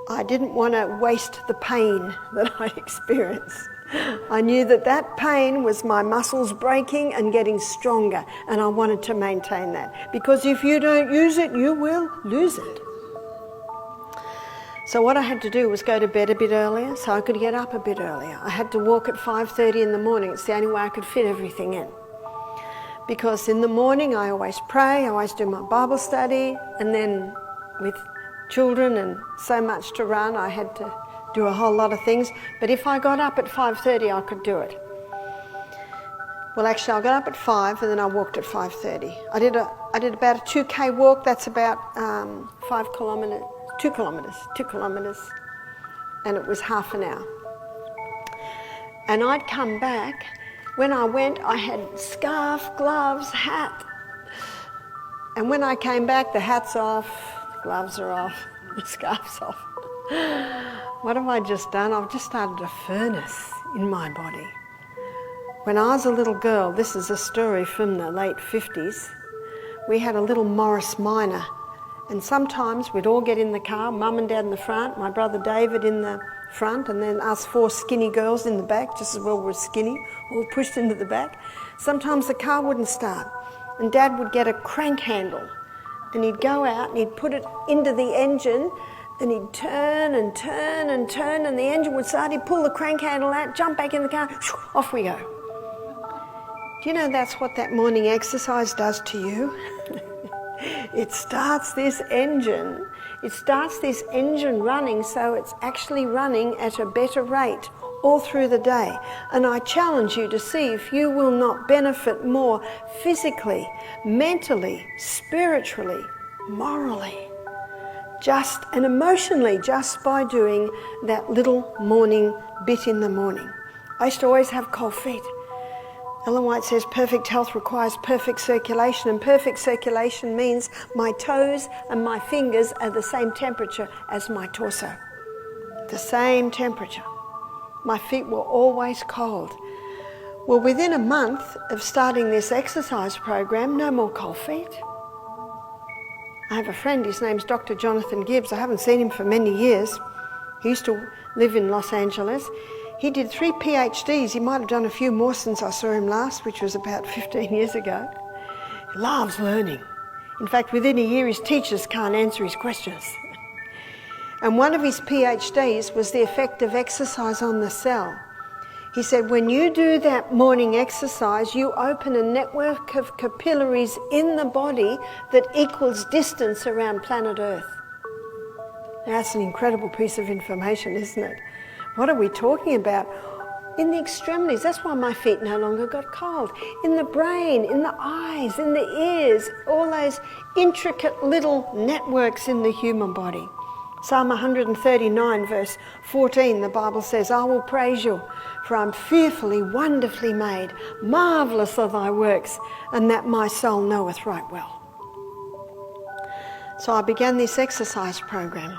I didn't want to waste the pain that I experienced. I knew that that pain was my muscles breaking and getting stronger, and I wanted to maintain that. Because if you don't use it, you will lose it. So what I had to do was go to bed a bit earlier so I could get up a bit earlier. I had to walk at 5:30 in the morning. It's the only way I could fit everything in. Because in the morning I always pray, I always do my Bible study, and then with children and so much to run, I had to do a whole lot of things. But if I got up at 5:30, I could do it. Well, actually, I got up at 5 and then I walked at 5:30. I did about a 2K walk. That's about 2 kilometres, and it was half an hour. And I'd come back. When I went, I had scarf, gloves, hat. And when I came back, the hat's off, the gloves are off, the scarf's off. What have I just done? I've just started a furnace in my body. When I was a little girl, this is a story from the late 50s, we had a little Morris Minor. And sometimes we'd all get in the car, Mum and Dad in the front, my brother David in the front, and then us 4 skinny girls in the back, just as well we're skinny, all pushed into the back. Sometimes the car wouldn't start, and Dad would get a crank handle, and he'd go out and he'd put it into the engine, and he'd turn and turn and turn, and the engine would start. He'd pull the crank handle out, jump back in the car, off we go. Do you know that's what that morning exercise does to you? It starts this engine running, so it's actually running at a better rate all through the day. And I challenge you to see if you will not benefit more physically, mentally, spiritually, morally, and emotionally, just by doing that little morning bit in the morning. I used to always have cold feet. Ellen White says perfect health requires perfect circulation, and perfect circulation means my toes and my fingers are the same temperature as my torso. The same temperature. My feet were always cold. Well, within a month of starting this exercise program, no more cold feet. I have a friend, his name's Dr. Jonathan Gibbs. I haven't seen him for many years. He used to live in Los Angeles. He did 3 PhDs. He might have done a few more since I saw him last, which was about 15 years ago. He loves learning. In fact, within a year, his teachers can't answer his questions. And one of his PhDs was the effect of exercise on the cell. He said, when you do that morning exercise, you open a network of capillaries in the body that equals distance around planet Earth. That's an incredible piece of information, isn't it? What are we talking about? In the extremities, that's why my feet no longer got cold. In the brain, in the eyes, in the ears, all those intricate little networks in the human body. Psalm 139 verse 14, the Bible says, I will praise you, for I'm fearfully, wonderfully made. Marvellous are thy works, and that my soul knoweth right well. So I began this exercise program.